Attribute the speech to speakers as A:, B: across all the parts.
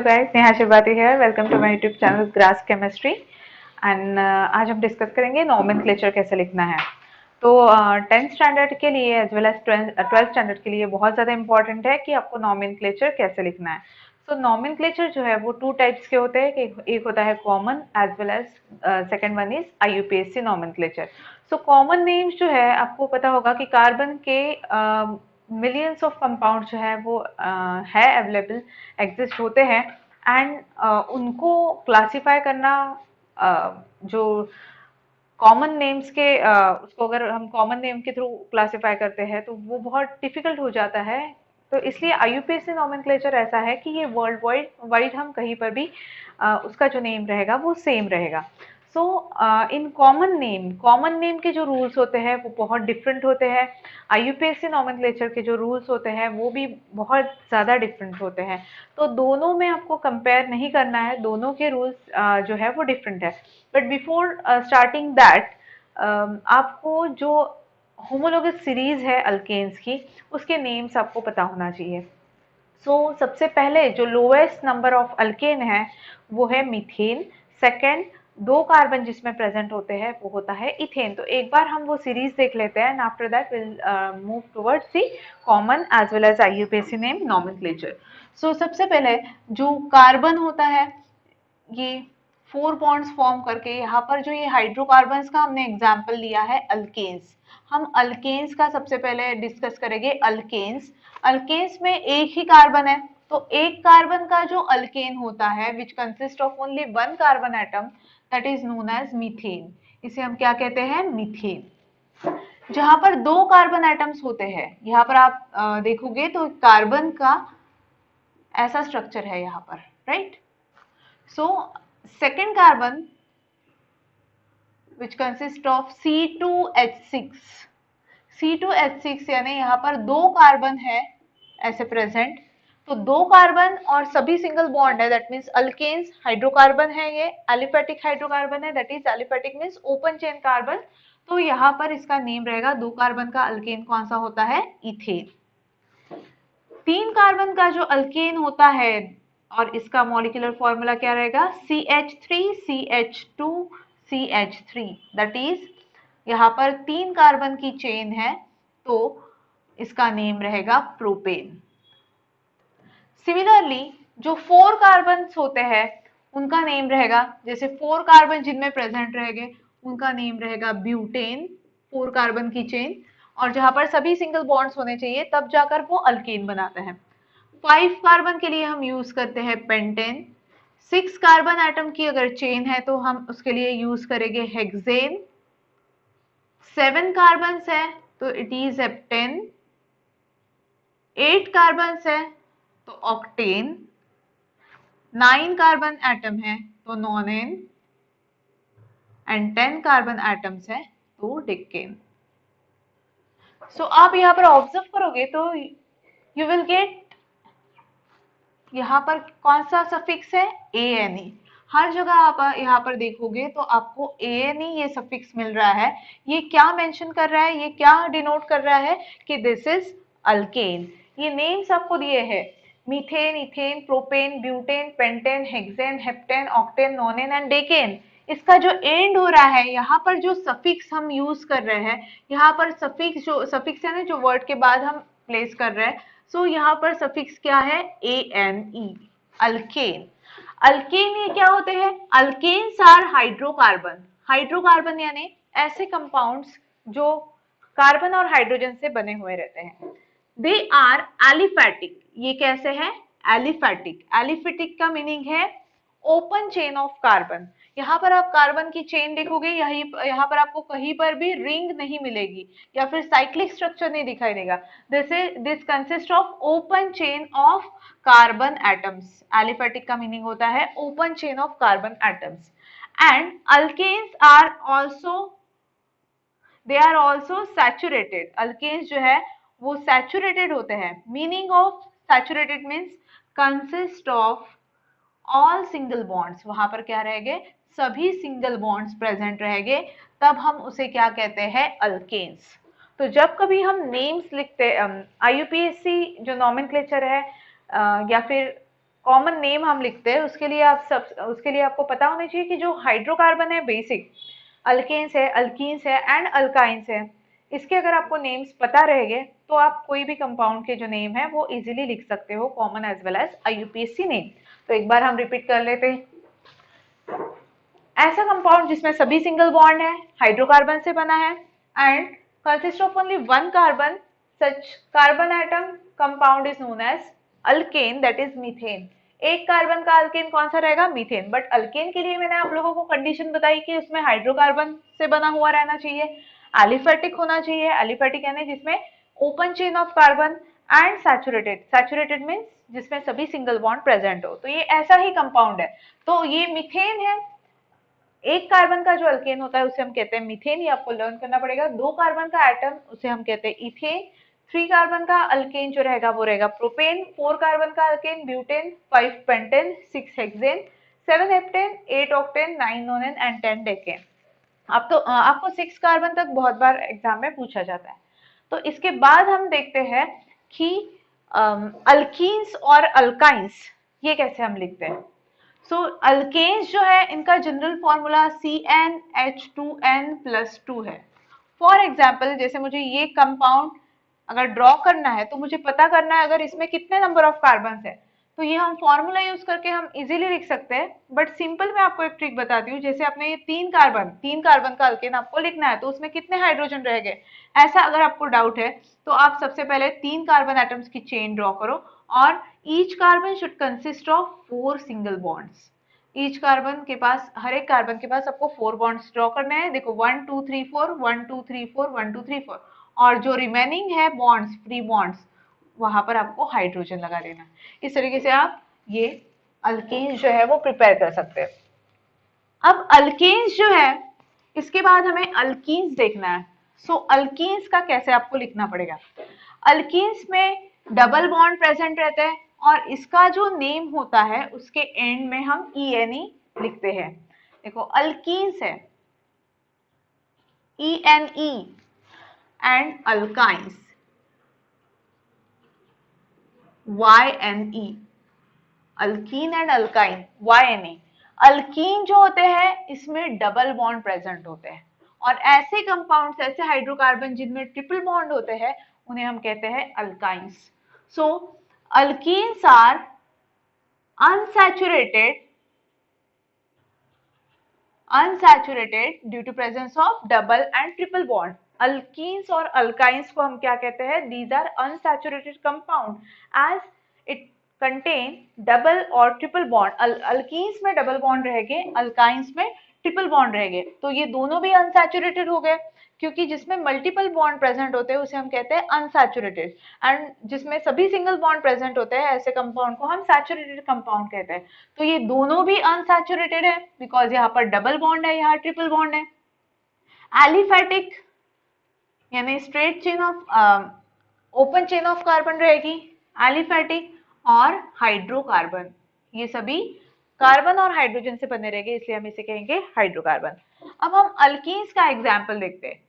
A: guys, Neha Shirvati है। Welcome to my YouTube channel grass chemistry. And आज हम डिस्कस करेंगे नॉमेनक्लेचर कैसे लिखना है। तो 10th स्टैंडर्ड के लिए as well as 12th standard के लिए बहुत ज़्यादा इंपॉर्टेंट है कि आपको नॉमेनक्लेचर कैसे लिखना है। सो नॉमेनक्लेचर जो है वो 2 टाइप्स के होते हैं कि एक होता है common as well as second one is IUPAC nomenclature. So common names जो है आपको पता होगा कि कार्बन के मिलियंस ऑफ कंपाउंड जो है वो है अवेलेबल, एग्जिस्ट होते हैं। एंड उनको क्लासिफाई करना जो कॉमन नेम्स के उसको अगर हम कॉमन नेम के थ्रू क्लासिफाई करते हैं तो वो बहुत डिफिकल्ट हो जाता है। तो इसलिए IUPAC नॉमेनक्लेचर ऐसा है कि ये वर्ल्ड वाइड हम कहीं पर भी उसका जो नेम रहेगा वो सेम रहेगा। सो इन कॉमन नेम के जो रूल्स होते हैं वो बहुत डिफरेंट होते हैं। IUPAC नॉमेनक्लेचर के जो रूल्स होते हैं वो भी बहुत ज़्यादा डिफरेंट होते हैं। तो दोनों में आपको कंपेयर नहीं करना है, दोनों के रूल्स जो है वो डिफरेंट है। बट बिफोर स्टार्टिंग दैट आपको जो होमोलोगस सीरीज है अल्केन्स की उसके नेम्स आपको पता होना चाहिए। सबसे पहले जो लोएस्ट नंबर ऑफ अल्केन है वो है मीथेन। सेकेंड, 2 कार्बन जिसमें प्रेजेंट होते हैं वो होता है इथेन। तो एक बार हम वो सीरीज देख लेते हैं and after that will move towards the common as well as IUPAC name nomenclature. सबसे पहले जो कार्बन होता है ये 4 बॉन्ड्स फॉर्म करके, यहाँ पर जो ये हाइड्रोकार्बन्स का हमने एग्जाम्पल लिया है अल्केन्स, हम अल्केन्स का सबसे पहले डिस्कस करेंगे। अल्केन्स में एक ही कार्बन है, तो एक कार्बन का जो अल्केन होता है which consist of only 1 carbon atom, that is known as methane. इसे हम क्या कहते हैं? मीथेन। जहां पर 2 कार्बन एटम्स होते हैं, यहाँ पर आप देखोगे तो कार्बन का ऐसा स्ट्रक्चर है यहाँ पर, right? So second carbon which consists of C2H6, C2H6 यानी यहाँ पर 2 कार्बन है ऐसे प्रेजेंट। तो 2 कार्बन और सभी सिंगल बॉन्ड है, दैट मीन्स अल्केन्स। हाइड्रोकार्बन है, ये एलिफेटिक हाइड्रोकार्बन है, that is aliphatic means open chain carbon. तो यहाँ पर इसका नेम रहेगा, 2 कार्बन का अल्केन कौन सा होता है? इथेन। 3 कार्बन का जो अल्केन होता है और इसका मॉलिक्यूलर फॉर्मूला क्या रहेगा? CH3CH2CH3, दैट इज यहाँ पर 3 कार्बन की चेन है तो इसका नेम रहेगा प्रोपेन। सिमिलरली जो 4 कार्बन होते हैं उनका नेम रहेगा, जैसे 4 कार्बन जिनमें प्रेजेंट रहेंगे उनका नेम रहेगा ब्यूटेन, 4 कार्बन की चेन। और जहां पर सभी सिंगल बॉन्ड्स होने चाहिए तब जाकर वो अल्केन बनाते हैं। 5 कार्बन के लिए हम यूज करते हैं पेंटेन। 6 कार्बन एटम की अगर चेन है तो हम उसके लिए यूज करेंगे हेक्सेन। 7 कार्बन है तो इट इज हेप्टेन। 8 कार्बन है तो ऑक्टेन। 9 कार्बन एटम है तो नॉनेन एंड 10 कार्बन एटम्स है तो डिकेन। आप यहाँ पर ऑब्जर्व करोगे तो यू विल गेट, यहाँ पर कौन सा सफिक्स है? ANE। हर जगह आप यहाँ पर देखोगे तो आपको ANE ये सफिक्स मिल रहा है। ये क्या मेंशन कर रहा है, ये क्या डिनोट कर रहा है कि दिस इज अल्केन। ये नेम्स आपको दिए हैं, methane, ethane, propane, butane, pentane, hexane, heptane, octane, nonane and decane. इसका जो एंड हो रहा है, यहाँ पर जो सफिक्स हम यूज कर रहे हैं, यहाँ पर सफिक्स है ना, जो वर्ड के बाद हम प्लेस कर रहे हैं, यहाँ पर सफिक्स क्या है? ANE, alkane. अल्केन ये क्या होते हैं? Alkanes are hydrocarbon. हाइड्रोकार्बन यानी ऐसे कंपाउंड्स जो कार्बन और हाइड्रोजन से बने हुए रहते हैं। They are aliphatic. ये कैसे है? एलिफैटिक। एलिफैटिक का मीनिंग है ओपन चेन ऑफ कार्बन। यहाँ पर आप कार्बन की चेन देखोगे, यहाँ पर आपको कहीं पर भी रिंग नहीं मिलेगी या फिर साइक्लिक स्ट्रक्चर नहीं दिखाई देगा। This consist of open chain of carbon atoms. Aliphatic का मीनिंग होता है open chain of carbon atoms. And alkanes are also, they are also saturated. Alkanes जो है वो सैचुरेटेड होते हैं। Meaning of saturated means consist of all single bonds. वहां पर क्या रहेंगे? सभी सिंगल बॉन्ड्स प्रेजेंट रहेंगे, तब हम उसे क्या कहते हैं? अल्केन्स। तो जब कभी हम नेम्स लिखते IUPAC जो नॉमेनक्लेचर है या फिर कॉमन नेम हम लिखते हैं उसके लिए आपको पता होना चाहिए कि जो हाइड्रोकार्बन है बेसिक अल्केन्स है, अल्कीन्स है एंड अल्काइंस है, इसके अगर आपको नेम्स पता रहेंगे तो आप कोई भी कंपाउंड के जो नेम है वो इजीली लिख सकते हो, common as well as IUPAC name. तो एक बार हम रिपीट कर लेते हैं। ऐसा कंपाउंड जिसमें सभी सिंगल बॉन्ड है, हाइड्रोकार्बन से बना है and consist of only one carbon, such carbon atom compound is known as alkane, that is methane. एक कार्बन का अल्केन कौन सा रहेगा? मीथेन। बट अल्केन के लिए मैंने आप लोगों को कंडीशन बताई कि उसमें हाइड्रोकार्बन से बना हुआ रहना चाहिए, एलिफेटिक होना चाहिए। एलिफेटिक यानी जिसमें open chain of carbon and saturated, saturated means जिसमें सभी सिंगल बॉन्ड प्रेजेंट हो। तो ये ऐसा ही कंपाउंड है। तो ये मीथेन है। एक कार्बन का जो अल्केन होता है उसे हम कहते हैं मीथेन, ये आपको लर्न करना पड़ेगा। दो कार्बन का एटम उसे हम कहते हैं इथेन। थ्री कार्बन का अल्केन जो रहेगा वो रहेगा प्रोपेन। फोर कार्बन का alkane butane. Five pentane, six hexane, seven heptane, eight octane, nine nonane and 10 decane. अब तो आपको सिक्स कार्बन तक बहुत बार एग्जाम में पूछा जाता है। तो इसके बाद हम देखते हैं कि अल्कीन्स और अल्काइंस ये कैसे हम लिखते हैं। सो अल्केन्स जो है इनका जनरल फॉर्मूला CnH2n+2 है। फॉर एग्जाम्पल जैसे मुझे ये कंपाउंड अगर ड्रॉ करना है तो मुझे पता करना है अगर इसमें कितने नंबर ऑफ कार्बन है, तो ये हम फॉर्मूला यूज करके हम इजीली लिख सकते हैं। बट सिंपल मैं आपको एक ट्रिक बताती हूँ। जैसे आपने ये तीन कार्बन का अल्केन आपको लिखना है तो उसमें कितने हाइड्रोजन रह गए, ऐसा अगर आपको डाउट है तो आप सबसे पहले तीन कार्बन एटम्स की चेन ड्रॉ करो और each carbon should consist of 4 single bonds. Each carbon के पास, हर एक कार्बन के पास आपको 4 बॉन्ड्स ड्रॉ करने हैं। देखो 1 2 3 4, 1 2 3 4, 1 2 3 4, और जो रिमेनिंग है बॉन्ड्स, फ्री बॉन्ड्स, वहां पर आपको हाइड्रोजन लगा देना। इस तरीके से आप ये अल्केन्स जो है वो प्रिपेयर कर सकते हैं। अब अल्केन्स जो है इसके बाद हमें अल्कीन्स देखना है। सो अल्कीन्स का कैसे आपको लिखना पड़ेगा। अल्कीन्स में डबल बॉन्ड प्रेजेंट रहते हैं और इसका जो नेम होता है उसके एंड में हम ENE लिखते हैं। देखो अल्कीन्स है ENE and alkynes YNE। Alkyne and alkyne YNE। Alkyne जो होते हैं इसमें डबल बॉन्ड प्रेजेंट होते हैं और ऐसे कंपाउंड्स, ऐसे हाइड्रोकार्बन जिनमें ट्रिपल बॉन्ड होते हैं उन्हें हम कहते हैं alkynes. So alkenes are unsaturated due to presence of double and triple bond। Alkenes और अल्काइंस को हम क्या कहते हैं? These are unsaturated compound as it contain double और triple bond। अल्कीन्स में डबल बॉन्ड रहेंगे, अल्काइंस में ट्रिपल बॉन्ड रहेंगे। तो ये दोनों भी अनसैचुरेटेड हो गए, क्योंकि जिसमें मल्टीपल बॉन्ड प्रेजेंट होते हैं उसे हम कहते हैं अनसैचुरेटेड, एंड जिसमें सभी सिंगल बॉन्ड प्रेजेंट होते हैं ऐसे कंपाउंड को हम सैचुरेटेड कंपाउंड कहते हैं। तो ये दोनों भी अनसैचुरेटेड है बिकॉज यहाँ पर डबल बॉन्ड है, यहाँ ट्रिपल बॉन्ड है। एलिफेटिक यानी straight chain of, open chain of carbon रहेगी एलिफेटिक, और हाइड्रोकार्बन, ये सभी कार्बन और हाइड्रोजन से बने रहेंगे, इसलिए हम इसे कहेंगे हाइड्रोकार्बन। अब हम अल्कीन्स का एग्जाम्पल देखते हैं।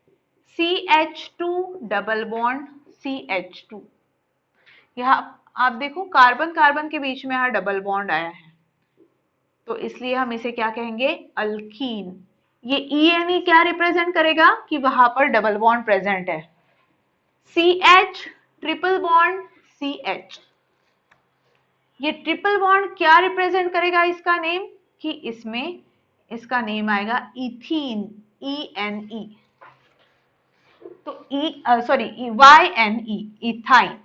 A: CH2 डबल बॉन्ड CH2, यहाँ आप देखो कार्बन कार्बन के बीच में यहाँ डबल बॉन्ड आया है, तो इसलिए हम इसे क्या कहेंगे? अल्कीन। ये ENE क्या रिप्रेजेंट करेगा कि वहां पर डबल बॉन्ड प्रेजेंट है। CH ट्रिपल बॉन्ड CH, ये ट्रिपल बॉन्ड क्या रिप्रेजेंट करेगा इसका नेम, कि इसमें इसका नेम आएगा इथीन, ENE। तो YNE, इथाइन।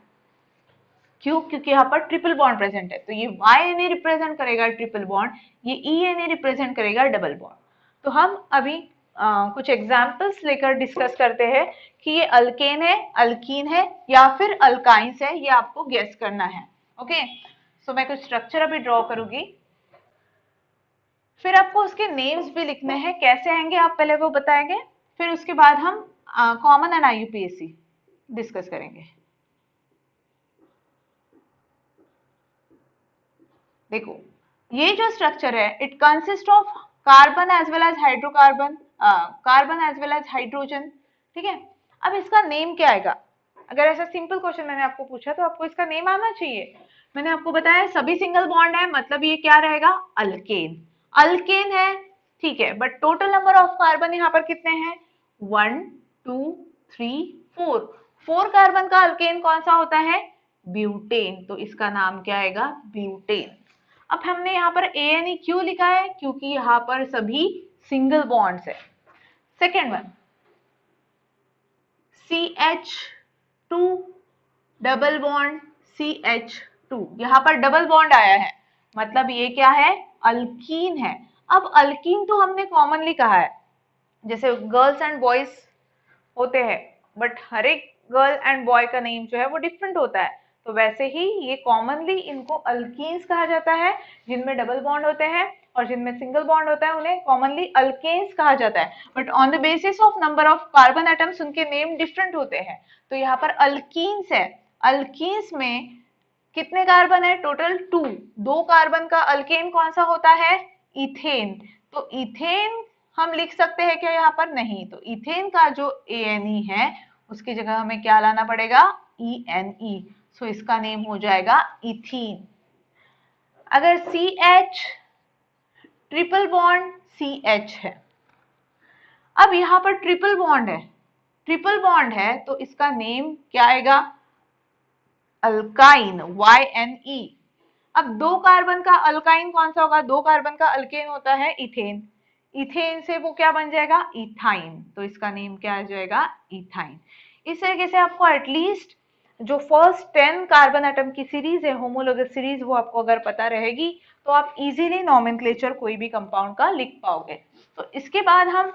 A: क्यों? क्योंकि यहाँ पर ट्रिपल बॉन्ड प्रेजेंट है, तो ये YNE रिप्रेजेंट करेगा ट्रिपल बॉन्ड, ये ENE रिप्रेजेंट करेगा डबल बॉन्ड। तो हम अभी कुछ एग्जाम्पल्स लेकर डिस्कस करते हैं कि ये अल्केन है, अल्कीन है या फिर अल्काइंस है, ये आपको गेस करना है। ओके, सो मैं कुछ स्ट्रक्चर अभी ड्रॉ करूंगी, फिर आपको उसके नेम्स भी लिखने हैं। कैसे आएंगे आप पहले वो बताएंगे, फिर उसके बाद हम कॉमन एंड IUPAC डिस्कस करेंगे। देखो ये जो स्ट्रक्चर है it consist of carbon as well as hydrocarbon, carbon as well as hydrogen. ठीक है, अब इसका नेम क्या आएगा? अगर ऐसा सिंपल क्वेश्चन मैंने आपको पूछा तो आपको इसका नेम आना चाहिए। मैंने आपको बताया सभी सिंगल बॉन्ड है, मतलब ये क्या रहेगा, अल्केन। अल्केन है, ठीक है, but total number of carbon यहाँ पर कितने हैं, 1 2 3 4। 4 कार्बन का अल्केन कौन सा होता है, ब्यूटेन, तो इसका नाम क्या आएगा, ब्यूटेन। अब हमने यहाँ पर ANE क्यों लिखा है, क्योंकि यहाँ पर सभी सिंगल बॉन्ड्स है। Second one, CH2 double bond CH2, यहाँ पर डबल बॉन्ड आया है, मतलब ये क्या है, अल्कीन है। अब अल्कीन तो हमने कॉमनली कहा है, जैसे गर्ल्स एंड बॉयज होते हैं, बट हर एक गर्ल एंड बॉय का नेम जो है वो डिफरेंट होता है, तो वैसे ही ये कॉमनली इनको अल्कीन्स कहा जाता है, जिनमें डबल बॉन्ड होते हैं, और जिनमें सिंगल बॉन्ड होता है उन्हें कॉमनली अल्केन्स कहा जाता है। But on the basis of number of carbon atoms उनके नेम डिफरेंट होते हैं। तो यहाँ पर अल्कीन्स है, अल्कीन्स में कितने कार्बन है, टोटल 2। 2 कार्बन का अल्केन कौन सा होता है, इथेन। तो इथेन हम लिख सकते हैं क्या यहाँ पर, नहीं, तो इथेन का जो ANE है उसकी जगह हमें क्या लाना पड़ेगा, ENE। सो इसका नेम हो जाएगा इथीन। अगर CH ट्रिपल बॉन्ड CH है, अब यहाँ पर ट्रिपल बॉन्ड है, ट्रिपल बॉन्ड है तो इसका नेम क्या आएगा, अल्काइन, YNE। अब 2 कार्बन का अल्काइन कौन सा होगा, 2 कार्बन का अल्केन होता है इथेन, इथेन से वो क्या बन जाएगा, इथाइन, तो इसका नेम क्या आ जाएगा, इथाइन। इस तरीके से आपको एटलीस्ट जो फर्स्ट 10 कार्बन एटम की सीरीज है, होमोलोगस सीरीज, वो आपको अगर पता रहेगी तो आप इजीली नॉमेनक्लेचर कोई भी कंपाउंड का लिख पाओगे। तो इसके बाद हम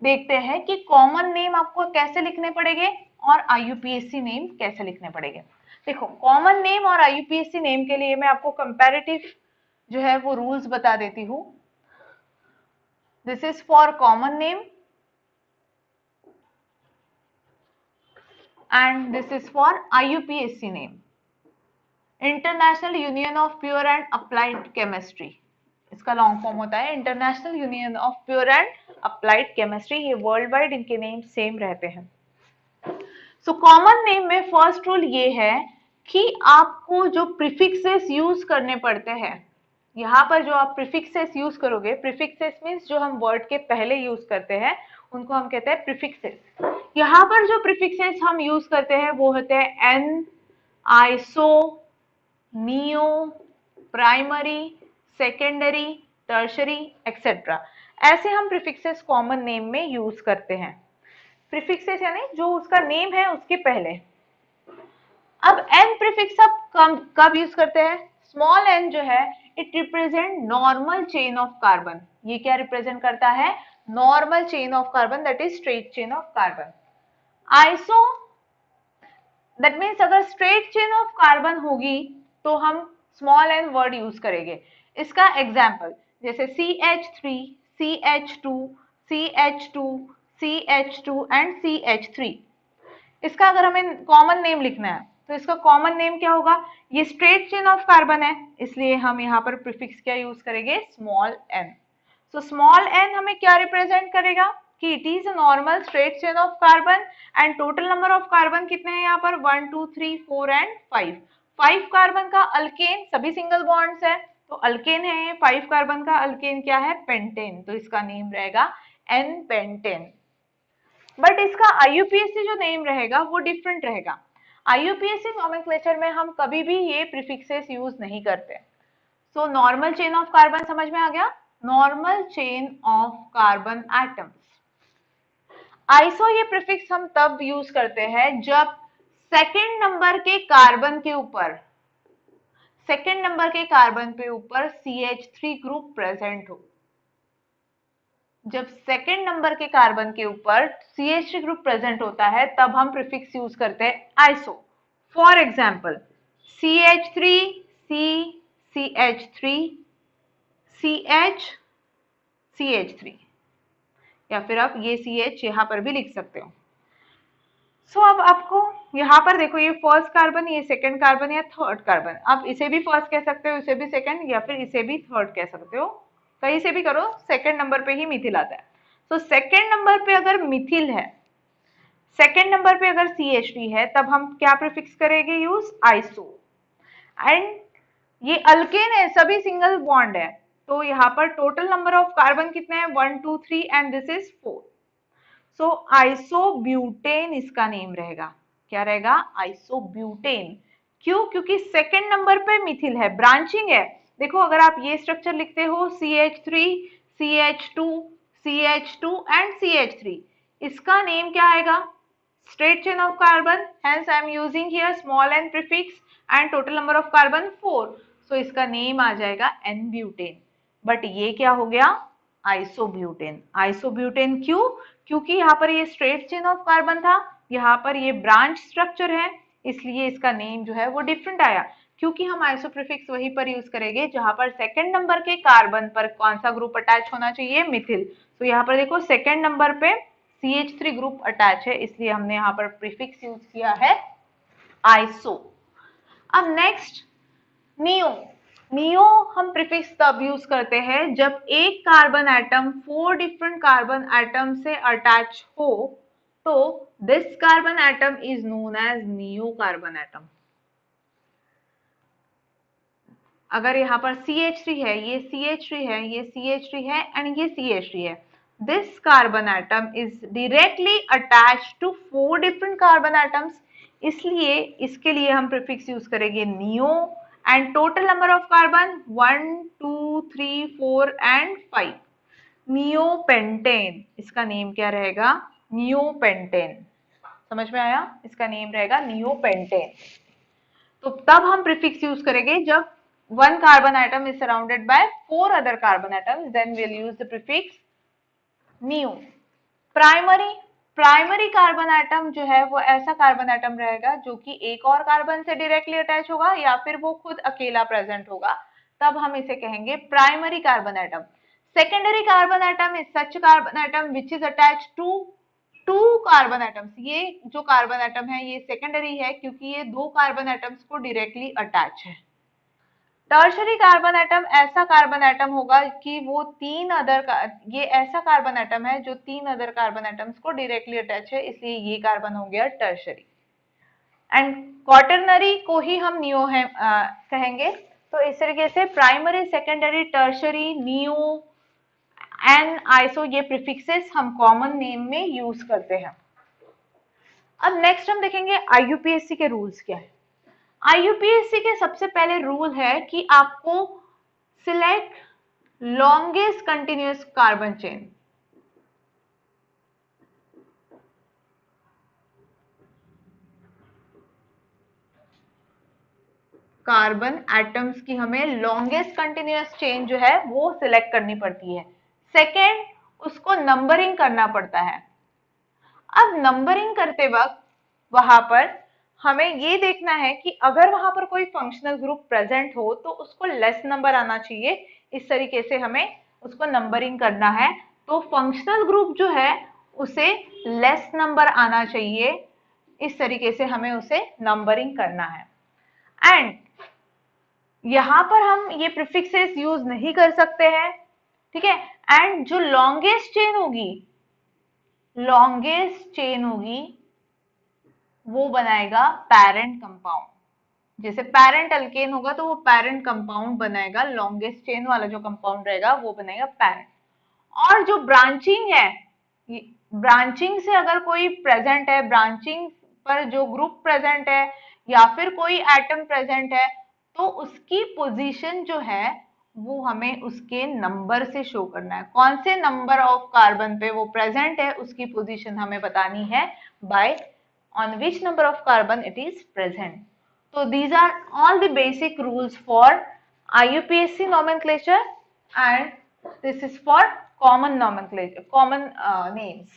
A: देखते हैं कि कॉमन नेम आपको कैसे लिखने पड़ेंगे और IUPAC नेम कैसे लिखने पड़ेंगे। देखो, कॉमन नेम और IUPAC नेम के लिए मैं आपको कंपैरेटिव जो है वो रूल्स बता देती हूँ। This is for common name and this is for IUPAC name, international union of pure and applied chemistry, इसका लॉन्ग फॉर्म होता है international union of pure and applied chemistry. ये वर्ल्ड वाइड इनके नेम सेम रहते हैं। So common name में first rule ये है कि आपको जो प्रीफिक्सेस यूज करने पड़ते हैं, यहाँ पर जो आप प्रीफिक्सेस यूज करोगे, प्रीफिक्सेस मीन्स जो हम वर्ड के पहले यूज करते हैं उनको हम कहते हैं प्रीफिक्सेस। यहाँ पर जो प्रीफिक्सेस हम यूज करते हैं वो होते हैं n, iso, neo, primary, secondary, tertiary etcetera, ऐसे हम प्रीफिक्सेस कॉमन नेम में यूज करते हैं। प्रीफिक्सेस यानी जो उसका नेम है उसके पहले। अब एन प्रीफिक्स अब कब यूज करते हैं, स्मॉल एन जो है it represent normal chain of carbon. ये क्या रिप्रेजेंट करता है, normal chain of carbon, that is straight chain of carbon. Iso that means अगर स्ट्रेट चेन ऑफ कार्बन होगी तो हम स्मॉल एन वर्ड यूज करेंगे। इसका एग्जाम्पल जैसे CH3, CH2, CH2, CH2 and CH3। इसका अगर हमें कॉमन नेम लिखना है तो इसका कॉमन नेम क्या होगा, ये स्ट्रेट चेन ऑफ कार्बन है इसलिए हम यहाँ पर प्रीफिक्स क्या यूज करेंगे, small n. So small n हमें क्या रिप्रेजेंट करेगा कि it is a normal straight chain of carbon and total number of carbon कितने हैं यहाँ पर 1 2 3 4 एंड 5। 5 कार्बन का अल्केन, सभी सिंगल बॉन्ड्स है तो अल्केन है ये, 5 कार्बन का अल्केन क्या है, पेंटेन, तो इसका नेम रहेगा एन पेंटेन। बट इसका IUPAC जो नेम रहेगा वो डिफरेंट रहेगा। IUPAC नोमेनक्लेचर में हम कभी भी ये प्रीफिक्सेस यूज नहीं करते। So normal chain of carbon समझ में आ गया, normal chain of carbon atoms. Iso ये प्रीफिक्स हम तब यूज करते हैं जब सेकेंड नंबर के कार्बन के ऊपर, सेकेंड नंबर के कार्बन पे ऊपर CH3 ग्रुप प्रेजेंट हो। जब सेकेंड नंबर के कार्बन के ऊपर CH3 ग्रुप प्रेजेंट होता है तब हम प्रीफिक्स यूज करते हैं iso. For example CH3, C, CH3, CH, CH3, या फिर आप ये CH यहाँ पर भी लिख सकते हो। सो अब आपको यहाँ पर देखो ये फर्स्ट कार्बन, ये सेकंड कार्बन या थर्ड कार्बन, आप इसे भी फर्स्ट कह सकते हो, इसे भी सेकंड, या फिर इसे भी थर्ड कह सकते हो, कहीं से भी करो, सेकंड नंबर पे ही मिथिल आता है। तो सेकंड नंबर पे अगर मिथिल है, सेकेंड नंबर पे अगर CH3 है तब हम क्या प्रीफिक्स करेंगे यूज, आइसो। एंड ये अल्केन है, सभी सिंगल बॉन्ड है, तो यहाँ पर टोटल नंबर ऑफ कार्बन कितने हैं, 1 2 3 and this is 4। So isobutane इसका नेम रहेगा। क्या रहेगा, आइसोब्यूटेन। क्यों, क्योंकि सेकेंड नंबर पे मिथिल है, ब्रांचिंग है। देखो अगर आप ये स्ट्रक्चर लिखते हो CH3 CH2 CH2 and CH3, इसका नेम क्या आएगा, straight chain of carbon, hence I am using here small n prefix and total number of carbon 4, so इसका नेम आ जाएगा N-ब्यूटेन। बट ये क्या हो गया, आइसोब्यूटेन। आइसोब्यूटेन क्यों, क्योंकि यहाँ पर ये स्ट्रेट चेन ऑफ कार्बन था, यहाँ पर ये ब्रांच स्ट्रक्चर है, इसलिए इसका नेम जो है वो डिफरेंट आया। क्योंकि हम आइसो प्रीफिक्स वहीं पर यूज करेंगे जहां पर सेकंड नंबर के कार्बन पर कौन सा ग्रुप अटैच होना चाहिए, मिथिल। तो यहाँ पर देखो सेकंड नंबर पे CH3 ग्रुप अटैच है, इसलिए हमने यहाँ पर प्रीफिक्स यूज किया है आइसो। अब नेक्स्ट नियो। नियो हम प्रीफिक्स तब यूज करते हैं जब एक carbon atom 4 different carbon atom से अटैच हो, तो this carbon atom is known as neo carbon atom. अगर यहाँ पर CH3 है, ये CH3 है, ये CH3 है एंड ये CH3 है, this carbon atom is directly attached to 4 different carbon atoms, इसलिए इसके लिए हम प्रीफिक्स यूज करेंगे neo and total number of carbon 1 2 3 4 and 5, neopentane. इसका नेम क्या रहेगा, नियोपेंटेन। समझ में आया, इसका नेम रहेगा नियोपेंटेन। तो तब हम प्रीफिक्स यूज करेंगे जब one carbon atom is surrounded by 4 other carbon atoms, then we'll use the prefix new। Primary carbon atom जो है वो ऐसा कार्बन एटम रहेगा जो कि एक और कार्बन से डायरेक्टली अटैच होगा या फिर वो खुद अकेला प्रेजेंट होगा, तब हम इसे कहेंगे primary carbon atom. Secondary carbon atom is such carbon atom which is attach to 2 carbon atoms. ये जो कार्बन एटम है ये सेकेंडरी है क्योंकि ये 2 कार्बन एटम्स को डायरेक्टली अटैच है। टर्शरी कार्बन एटम ऐसा कार्बन एटम होगा कि वो ये ऐसा कार्बन एटम है जो 3 अदर कार्बन एटम्स को डायरेक्टली अटैच है, इसलिए ये कार्बन हो गया टर्शरी। एंड क्वाटरनरी को ही हम नियो है कहेंगे। तो इस तरीके से primary secondary tertiary neo and iso, ये प्रीफिक्सेस हम कॉमन नेम में यूज करते हैं। अब नेक्स्ट हम देखेंगे IUPAC के रूल्स क्या है। IUPAC के सबसे पहले रूल है कि आपको select longest continuous carbon chain. Carbon atoms की हमें लॉन्गेस्ट कंटिन्यूअस चेन जो है वो सिलेक्ट करनी पड़ती है। सेकेंड, उसको नंबरिंग करना पड़ता है। अब नंबरिंग करते वक्त वहां पर हमें ये देखना है कि अगर वहां पर कोई फंक्शनल ग्रुप प्रेजेंट हो तो उसको लेस नंबर आना चाहिए, इस तरीके से हमें उसको नंबरिंग करना है। तो फंक्शनल ग्रुप जो है उसे लेस नंबर आना चाहिए, इस तरीके से हमें उसे नंबरिंग करना है। एंड यहां पर हम ये प्रीफिक्सेस यूज नहीं कर सकते हैं, ठीक है। एंड जो लॉन्गेस्ट चेन होगी वो बनाएगा पैरेंट कंपाउंड। जैसे पैरेंट अल्केन होगा तो वो पैरेंट कंपाउंड बनाएगा, लॉन्गेस्ट चेन वाला जो कंपाउंड रहेगा वो बनेगा पैरेंट। और जो ब्रांचिंग है, ब्रांचिंग से अगर कोई प्रेजेंट है, ब्रांचिंग पर जो ग्रुप प्रेजेंट है या फिर कोई एटम प्रेजेंट है, तो उसकी पोजीशन जो है वो हमें उसके नंबर से शो करना है। कौन से नंबर ऑफ कार्बन पे वो प्रेजेंट है उसकी पोजीशन हमें बतानी है bye on which number of carbon it is present. So these are all the basic rules for IUPAC nomenclature and this is for common nomenclature, common names.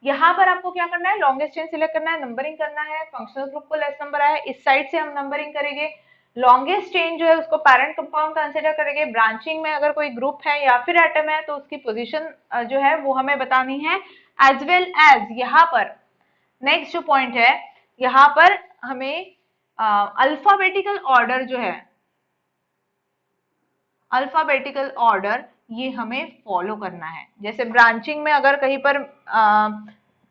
A: यहाँ पर आपको क्या करना है, लॉन्गेस्ट चेन सिलेक्ट करना है, नंबरिंग करना है, फंक्शनल ग्रुप को लेस नंबर आया, इस साइड से हम नंबरिंग करेंगे। लॉन्गेस्ट चेन जो है उसको पैरेंट कंपाउंड कंसिडर करेंगे। ब्रांचिंग में अगर कोई ग्रुप है या फिर एटम है तो उसकी पोजीशन जो है वो हमें बतानी है। एज वेल एज यहाँ पर नेक्स्ट जो पॉइंट है, यहाँ पर हमें अल्फाबेटिकल ऑर्डर जो है, अल्फाबेटिकल ऑर्डर ये हमें फॉलो करना है। जैसे ब्रांचिंग में अगर कहीं पर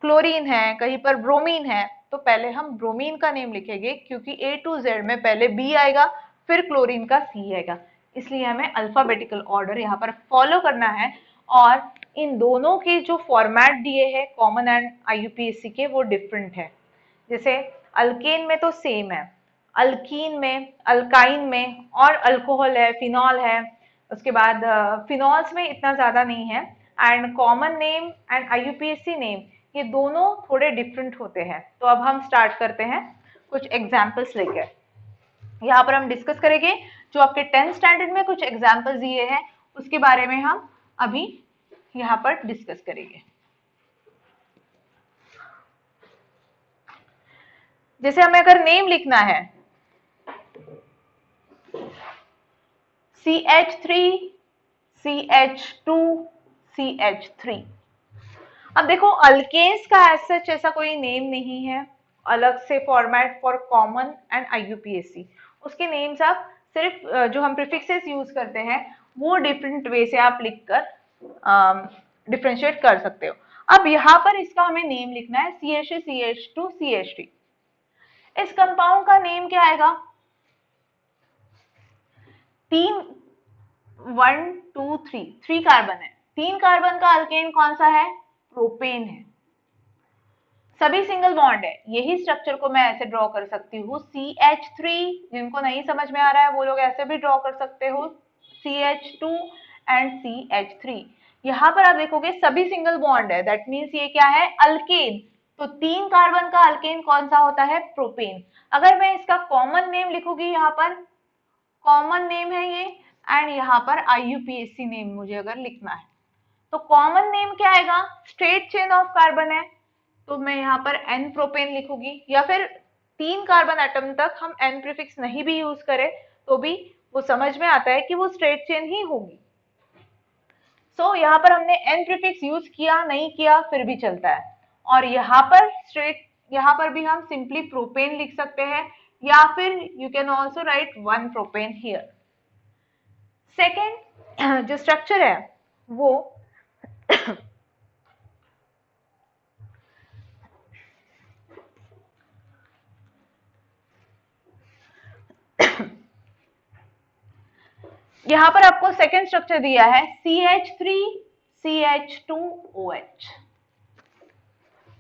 A: क्लोरीन है, कहीं पर ब्रोमीन है, तो पहले हम ब्रोमीन का नेम लिखेंगे क्योंकि A to Z में पहले B आएगा फिर क्लोरीन का C आएगा, इसलिए हमें अल्फाबेटिकल ऑर्डर यहाँ पर फॉलो करना है। और इन दोनों के जो फॉर्मेट दिए हैं कॉमन एंड IUPAC के वो डिफरेंट है। जैसे अल्केन में तो सेम है, अल्कीन में, अल्काइन में और अल्कोहल है, फिनॉल है, उसके बाद फिनॉल्स में इतना ज्यादा नहीं है। And common name and IUPAC name ये दोनों थोड़े डिफरेंट होते हैं। तो अब हम स्टार्ट करते हैं कुछ एग्जाम्पल्स लेकर। यहाँ पर हम डिस्कस करेंगे जो आपके 10th स्टैंडर्ड में कुछ एग्जाम्पल्स दिए हैं उसके बारे में हम अभी यहाँ पर डिस्कस करेंगे। जैसे हमें अगर नेम लिखना है CH3 CH2 CH3। अब देखो अल्केन्स का एज सच ऐसा कोई नेम नहीं है अलग से format for common and IUPAC। उसके नेम्स आप सिर्फ जो हम प्रीफिक्सेस यूज करते हैं वो डिफरेंट वे से आप लिखकर डिफरेंशिएट कर सकते हो। अब यहाँ पर इसका हमें नेम लिखना है CH3 CH2 CH3। इस कंपाउंड का नेम क्या आएगा? 3 कार्बन है, 3 कार्बन का अल्केन कौन सा है? प्रोपेन है। सभी सिंगल बॉन्ड है, यही स्ट्रक्चर को मैं ऐसे ड्रॉ कर सकती हूँ CH3। जिनको नहीं समझ में आ रहा है वो लोग ऐसे भी ड्रॉ कर सकते हो CH2 एंड CH3। यहाँ पर आप देखोगे सभी सिंगल बॉन्ड है, दैट मीन्स ये क्या है? अल्केन। तो 3 कार्बन का अल्केन कौन सा होता है? प्रोपेन। अगर मैं इसका कॉमन नेम लिखूंगी, यहाँ पर कॉमन नेम है ये, एंड यहाँ पर IUPAC नेम मुझे अगर लिखना है तो कॉमन नेम क्या आएगा? स्ट्रेट चेन ऑफ कार्बन है तो मैं यहाँ पर N प्रोपेन लिखूंगी, या फिर 3 कार्बन एटम तक हम N प्रीफिक्स नहीं भी यूज करें तो भी वो समझ में आता है कि वो स्ट्रेट चेन ही होगी। सो यहाँ पर हमने N प्रीफिक्स यूज किया नहीं किया फिर भी चलता है। और यहाँ पर भी हम सिंपली प्रोपेन लिख सकते हैं, या फिर you can also right 1 propane here. Second जो स्ट्रक्चर है वो यहाँ पर आपको सेकेंड स्ट्रक्चर दिया है CH3 CH2OH।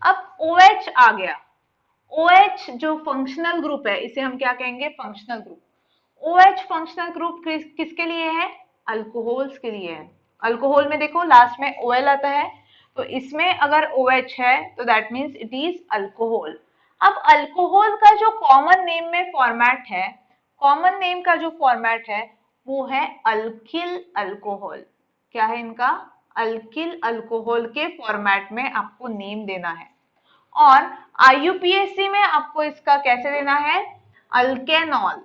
A: अब OH आ गया, OH जो फंक्शनल ग्रुप है इसे हम क्या कहेंगे? Functional group. OH functional group किसके लिए है? अल्कोहल्स के लिए है। अल्कोहल में देखो लास्ट में OL आता है, तो इसमें अगर OH है तो that means it is alcohol. अब अल्कोहल का जो कॉमन नेम में फॉर्मेट है, कॉमन नेम का जो फॉर्मेट है वो है अल्किल अल्कोहल। क्या है इनका? अल्किल अल्कोहल के फॉर्मेट में आपको नेम देना है। और IUPAC में आपको इसका कैसे देना है? अल्केनॉल।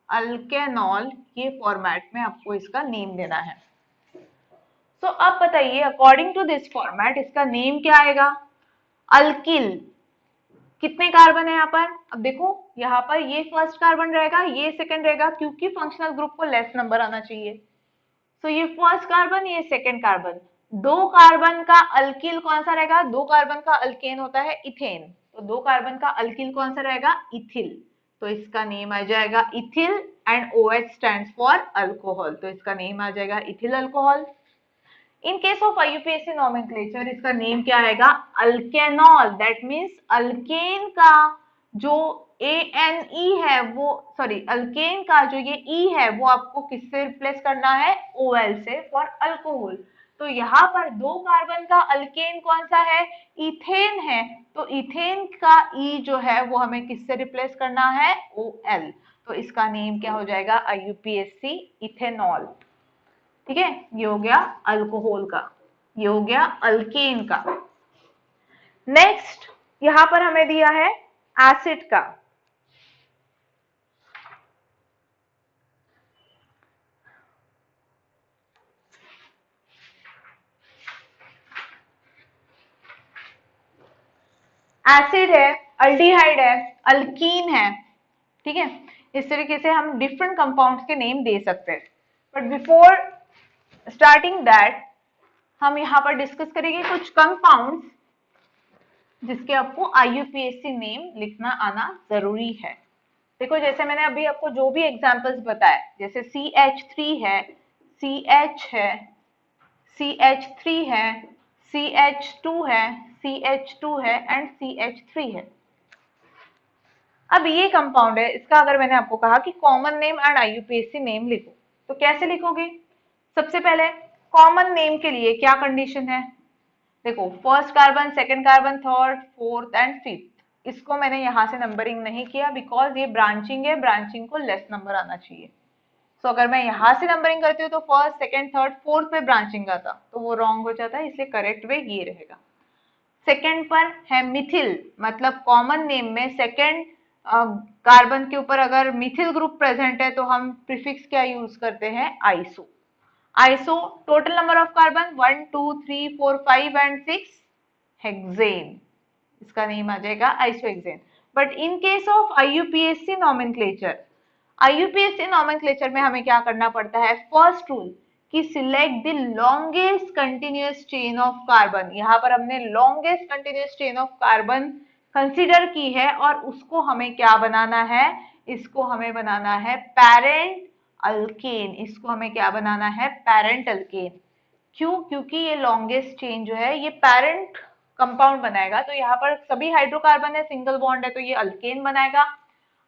A: अल्केनॉल ये फॉर्मेट में आपको इसका नेम देना है। तो अब बताइए अकॉर्डिंग टू दिस फॉर्मेट इसका नेम क्या आएगा? अल्किल। कितने कार्बन है यहाँ पर? अब देखो यहाँ पर ये फर्स्ट कार्बन रहेगा, ये सेकंड रहेगा, क्योंकि फंक्शनल ग्रुप को लेस नंबर आना चाहिए। तो ये फर्स्ट कार्बन, ये सेकंड कार्बन, 2 कार्बन का अल्किल कौन सा रहेगा? 2 कार्बन का अल्केन होता है इथेन, तो 2 कार्बन का अल्किल कौन सा रहेगा? इथिल। तो इसका नेम आ जाएगा ethyl and OH stands for alcohol, तो इसका नेम आ जाएगा ethyl alcohol. In case of IUPAC nomenclature इसका नेम क्या आएगा? अल्केनॉल। दैट मीन्स अल्केन का जो ANE है वो, सॉरी, अल्केन का जो ये E है वो आपको किससे रिप्लेस करना है? OL से, फॉर अल्कोहल। तो यहाँ पर 2 कार्बन का अल्केन कौन सा है? इथेन है, तो इथेन का E जो है वो हमें किससे रिप्लेस करना है? OL। तो इसका नेम क्या हो जाएगा? IUPAC ethanol. ठीक है, ये हो गया अल्कोहल का, ये हो गया अल्केन का। नेक्स्ट यहां पर हमें दिया है एसिड का। एसिड है, अल्डिहाइड है, अल्कीन है। ठीक है, इस तरीके से हम डिफरेंट कंपाउंड्स के नेम दे सकते हैं। बट बिफोर स्टार्टिंग दैट हम यहाँ पर डिस्कस करेंगे कुछ कंपाउंड्स जिसके आपको IUPAC नेम लिखना आना जरूरी है। देखो जैसे मैंने अभी आपको जो भी एग्जांपल्स बताए, जैसे CH3 है, CH है, CH3 है, CH2 है, CH2 है एंड CH3 है। अब ये कंपाउंड है, इसका अगर मैंने आपको कहा कि common name and IUPAC name लिखो, तो कैसे लिखोगे? सबसे पहले कॉमन नेम के लिए क्या कंडीशन है? देखो first carbon, second carbon, third, fourth and fifth, इसको मैंने यहाँ से नंबरिंग नहीं किया बिकॉज ये ब्रांचिंग है, ब्रांचिंग को लेस नंबर आना चाहिए। तो अगर मैं यहाँ से नंबरिंग करती हूँ तो फर्स्ट, सेकंड, थर्ड, फोर्थ पे ब्रांचिंग आता तो वो रॉन्ग हो जाता है, इसलिए करेक्ट वे ये रहेगा। सेकंड पर है मिथिल, मतलब कॉमन नेम में सेकंड कार्बन के ऊपर अगर मिथिल ग्रुप प्रेजेंट है तो हम प्रीफिक्स क्या यूज करते हैं? Iso. Iso total number of carbon 1 2 3 4 5 and 6, hexane, इसका नेम आ जाएगा isohexane. But in case of IUPAC nomenclature, IUPAC nomenclature में हमें क्या करना पड़ता है? फर्स्ट रूल कि select the longest continuous chain of carbon. यहाँ पर हमने longest continuous chain of carbon consider की है और उसको हमें क्या बनाना है? इसको हमें बनाना है पेरेंट अल्केन। इसको हमें क्या बनाना है? Parent alkane. क्यों? क्योंकि ये लॉन्गेस्ट चेन जो है ये पेरेंट कंपाउंड बनाएगा, तो यहाँ पर सभी हाइड्रोकार्बन है, सिंगल बॉन्ड है, तो ये अल्केन बनाएगा।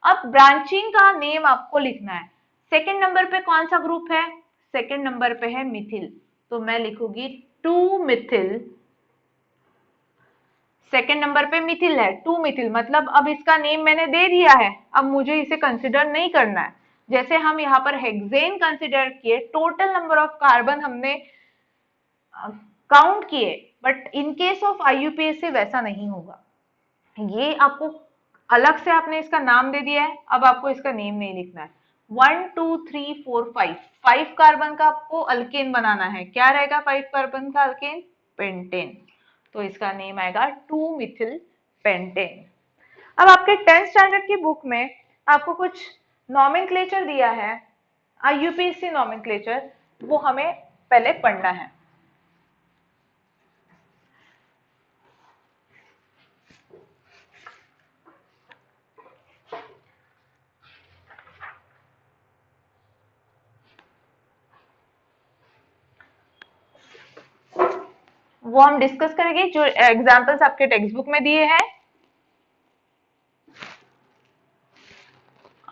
A: अब ब्रांचिंग का नेम आपको लिखना है। सेकंड नंबर पे कौन सा ग्रुप है? सेकंड नंबर पे है मिथिल, तो मैं लिखूंगी 2 मिथिल। सेकंड नंबर पे मिथिल है, 2 मिथिल, मतलब अब इसका नेम मैंने दे दिया है, अब मुझे इसे कंसिडर नहीं करना है। जैसे हम यहाँ पर हेक्सेन कंसिडर किए, टोटल नंबर ऑफ कार्बन हमने काउंट किए, but in case of IUPAC वैसा नहीं होगा। ये आपको अलग से आपने इसका नाम दे दिया है, अब आपको इसका नेम नहीं लिखना है। 1 2 3 4 5, 5 कार्बन का आपको अल्केन बनाना है। क्या रहेगा 5 कार्बन का अल्केन? पेंटेन। तो इसका नेम आएगा 2 मिथिल पेंटेन। अब आपके 10th स्टैंडर्ड की बुक में आपको कुछ नॉमेनक्लेचर दिया है, IUPAC नॉमेनक्लेचर, वो हमें पहले पढ़ना है। वो हम डिस्कस करेंगे जो एग्जाम्पल्स आपके टेक्स्ट बुक में दिए हैं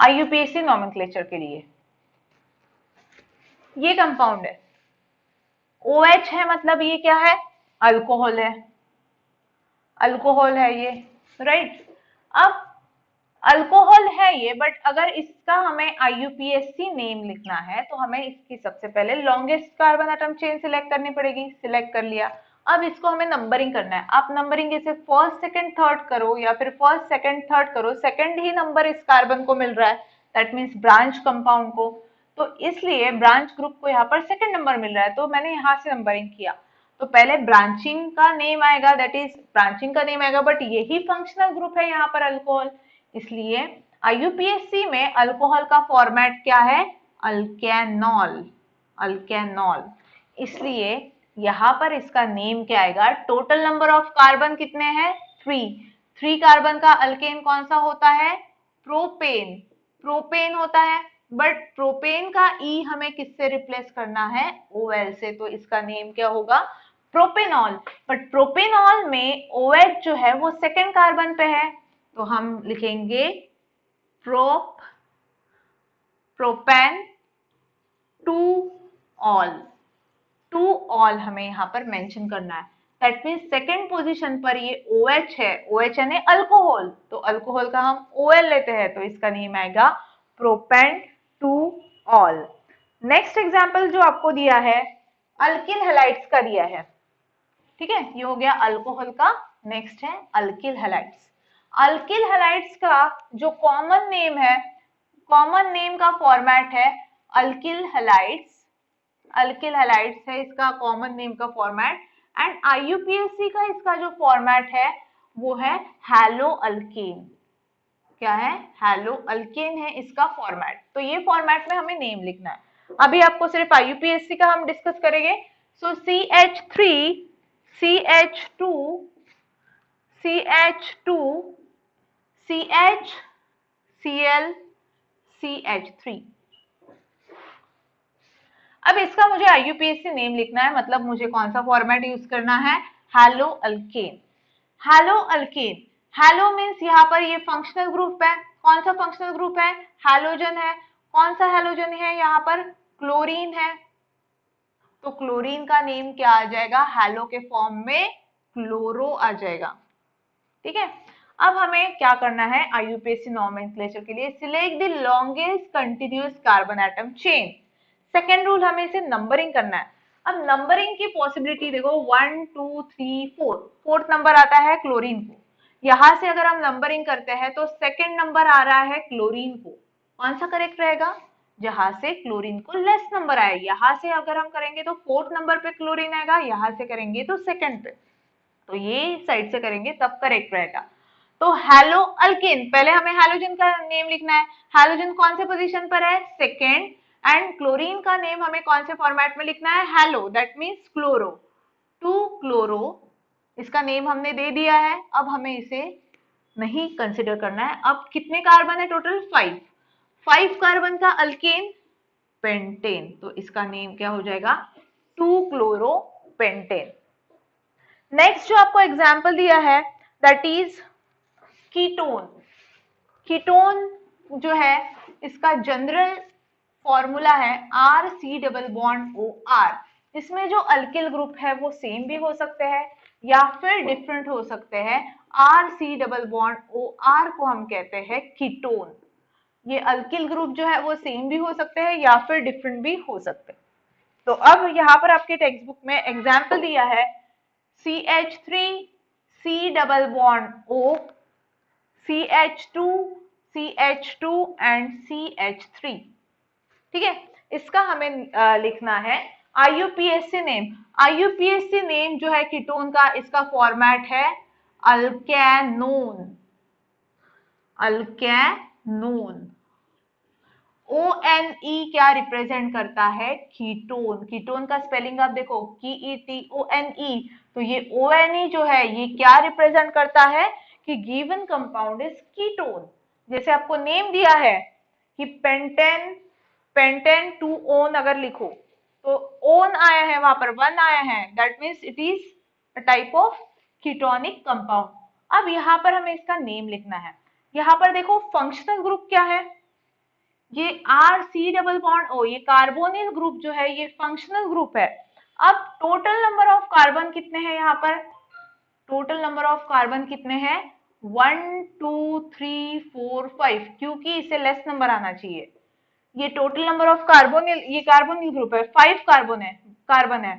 A: IUPAC नॉमेनक्लेचर के लिए। ये कंपाउंड है, OH है, मतलब ये क्या है? अल्कोहल है, अल्कोहल है ये, राइट। अब अल्कोहल है ये, बट अगर इसका हमें IUPAC नेम लिखना है तो हमें इसकी सबसे पहले longest carbon atom chain select करनी पड़ेगी। सिलेक्ट कर लिया, अब इसको हमें नंबरिंग करना है। आप नंबरिंग जैसे फर्स्ट सेकंड थर्ड करो या फिर फर्स्ट सेकंड थर्ड करो, सेकंड ही नंबर इस कार्बन को मिल रहा है, दैट मीन्स ब्रांच कंपाउंड को, तो इसलिए ब्रांच ग्रुप को यहाँ पर सेकंड नंबर मिल रहा है, तो मैंने यहाँ से नंबरिंग किया। तो पहले ब्रांचिंग का नेम आएगा, दैट इज ब्रांचिंग का नेम आएगा, बट यही फंक्शनल ग्रुप है यहाँ पर अल्कोहल, इसलिए IUPAC में अल्कोहल का फॉर्मेट क्या है? Alkanol, alkanol. इसलिए यहाँ पर इसका नेम क्या आएगा? टोटल नंबर ऑफ कार्बन कितने हैं? 3। 3 कार्बन का अल्केन कौन सा होता है? प्रोपेन, प्रोपेन होता है, बट प्रोपेन का ई हमें किससे रिप्लेस करना है? OL से, तो इसका नेम क्या होगा? प्रोपेनॉल। बट प्रोपेनॉल में OH जो है वो सेकेंड कार्बन पे है, तो हम लिखेंगे prop, propane, two ol. Two ol हमें यहाँ पर मेंशन करना है, दैट मीन्स सेकेंड पोजीशन पर ये OH है, OH यानी अल्कोहल, तो अल्कोहल का हम OL लेते हैं, तो इसका नेम आएगा propane two all. Next example जो आपको दिया है अल्किल हैलाइड्स का दिया है, ठीक है, ये हो गया अल्कोहल का। नेक्स्ट है अल्किल हैलाइड्स। अल्किल हैलाइड्स का जो कॉमन नेम है, कॉमन नेम का फॉर्मेट है अल्किल हैलाइड्स, अल्किल हैलाइड्स है इसका कॉमन नेम का फॉर्मेट, एंड IUPAC का इसका जो फॉर्मेट है वो है हैलो अल्केन। क्या है? हैलो अल्केन है इसका फॉर्मेट, तो ये फॉर्मेट में हमें नेम लिखना है। अभी आपको सिर्फ IUPAC का हम डिस्कस करेंगे। सो CH3, CH2, CH2 CH Cl CH3। अब इसका मुझे IUPAC नेम लिखना है, मतलब मुझे कौन सा फॉर्मेट यूज करना है, hello alkane. Hello alkane, hello means यहाँ पर ये फंक्शनल ग्रुप है। कौन सा फंक्शनल ग्रुप है, हैलोजन है। कौन सा हैलोजन है, यहाँ पर क्लोरीन है, तो क्लोरीन का नेम क्या आ जाएगा, हैलो के फॉर्म में क्लोरो आ जाएगा। ठीक है, अब हमें क्या करना है, IUPAC नॉमेनक्लेचर के लिए select the longest continuous carbon atom chain. Second rule, हमें इसे नंबरिंग करना है। अब नंबरिंग की पॉसिबिलिटी देखो, 1 2 3 4, फोर्थ नंबर आता है क्लोरीन को। यहां से अगर हम नंबरिंग करते हैं तो सेकेंड नंबर आ रहा है क्लोरीन को। कौन सा करेक्ट रहेगा, जहां से क्लोरीन को लेस नंबर आए। यहां से अगर हम करेंगे तो फोर्थ नंबर पे क्लोरीन आएगा, यहां से करेंगे तो सेकेंड पे, तो ये साइड से करेंगे तब करेक्ट रहेगा। तो हैलो अल्केन, पहले हमें हैलोजन का नेम लिखना है। हैलोजन कौन से पोजीशन पर है, सेकेंड। एंड क्लोरीन का नेम हमें कौन से फॉर्मेट में लिखना है, hello, that means chloro. 2 chloro, इसका नेम हमने दे दिया है। अब हमें इसे नहीं कंसिडर करना है। अब कितने कार्बन है टोटल, 5। 5 कार्बन का अल्केन पेंटेन, तो इसका नेम क्या हो जाएगा, 2 क्लोरो पेंटेन। नेक्स्ट जो आपको एग्जाम्पल दिया है दैट इज कीटोन। कीटोन जो है इसका जनरल फॉर्मूला है RC++OR। इसमें जो अल्किल ग्रुप है वो सेम भी हो सकते हैं या फिर डिफरेंट हो सकते हैं। RC++OR को हम कहते हैं कीटोन। ये अल्किल ग्रुप जो है वो सेम भी हो सकते हैं या फिर डिफरेंट भी हो सकते हैं। तो अब यहाँ पर आपके टेक्स्ट बुक में एग्जाम्पल दिया है CH3 C++O, CH2 CH2 and CH3। ठीक है, इसका हमें लिखना है IUPAC नेम। IUPAC नेम जो है कीटोन का, इसका फॉर्मेट है अल्केनोन। अल्केनोन। ONE क्या रिप्रेजेंट करता है, कीटोन। कीटोन का स्पेलिंग आप देखो, KETONE, तो ये ONE जो है ये क्या रिप्रेजेंट करता है कि गिवन कंपाउंड इज कीटोन। जैसे आपको नेम दिया है कि पेंटेन, पेंटेन टू ओन अगर लिखो तो ओन आया है, वहां पर 1 आया है, that means it is a type of ketonic compound. अब यहाँ पर हमें इसका नेम लिखना है। यहाँ पर देखो फंक्शनल ग्रुप क्या है, ये RC++O, ये कार्बोनिल ग्रुप जो है ये फंक्शनल ग्रुप है। अब टोटल नंबर ऑफ कार्बन कितने हैं, यहाँ पर टोटल नंबर ऑफ कार्बन कितने हैं, 1 2 3 4 5, क्योंकि इसे लेस नंबर आना चाहिए। ये टोटल नंबर ऑफ कार्बोनिल, ये कार्बोनिल ग्रुप है, 5 कार्बन है।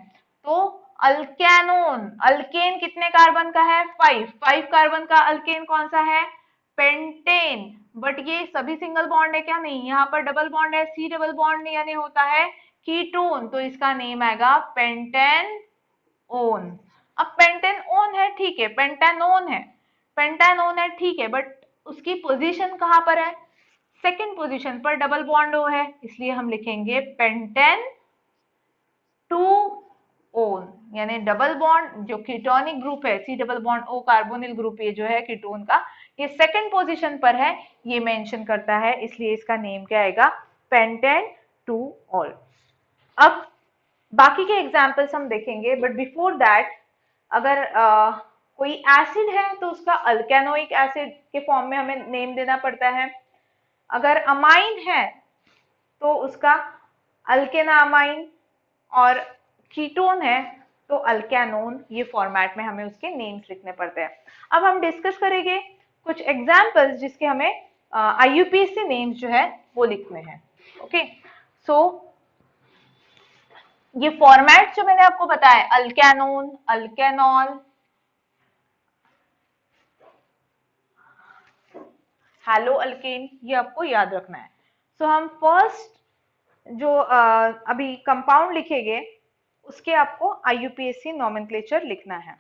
A: तो अल्केनोन, अल्केन कितने कार्बन का है, 5। 5 कार्बन का अल्केन कौन सा है, पेंटेन। बट ये सभी सिंगल बॉन्ड है क्या, नहीं, यहाँ पर डबल बॉन्ड है, C डबल बॉन्ड यानी होता है कीटोन, तो इसका नेम आएगा पेंटेन ओन। अब पेंटेन ओन है, ठीक है, पेंटेनोन है, पेंटेनोन है, ठीक है, बट उसकी पोजीशन कहां पर है, सेकंड पोजीशन पर डबल बॉन्ड ओ है, इसलिए हम लिखेंगे पेंटेन टू ओन, यानी डबल बॉन्ड जो कीटोनिक ग्रुप है C++O कार्बोनिल ग्रुप, ये जो है कीटोन का, ये सेकंड पोजीशन पर है, ये मेंशन करता है, इसलिए इसका नेम क्या आएगा, पेंटेन टू ऑल। अब बाकी के एग्जाम्पल्स हम देखेंगे, बट बिफोर दैट अगर कोई एसिड है तो उसका अल्केनोइक एसिड के फॉर्म में हमें नेम देना पड़ता है। अगर अमाइन है तो उसका अल्केनामाइन, और कीटोन है तो अल्केनोन, ये फॉर्मेट में हमें उसके नेम्स लिखने पड़ते हैं। अब हम डिस्कस करेंगे कुछ एग्जाम्पल्स जिसके हमें IUPAC नेम्स जो है वो लिखने हैं। ओके, सो ये फॉर्मेट जो मैंने आपको बताया, अल्केनोन, अल्केनॉल, हैलो अल्केन, ये आपको याद रखना है। सो हम फर्स्ट जो अभी कंपाउंड लिखेंगे उसके आपको IUPAC नॉमेनक्लेचर लिखना है।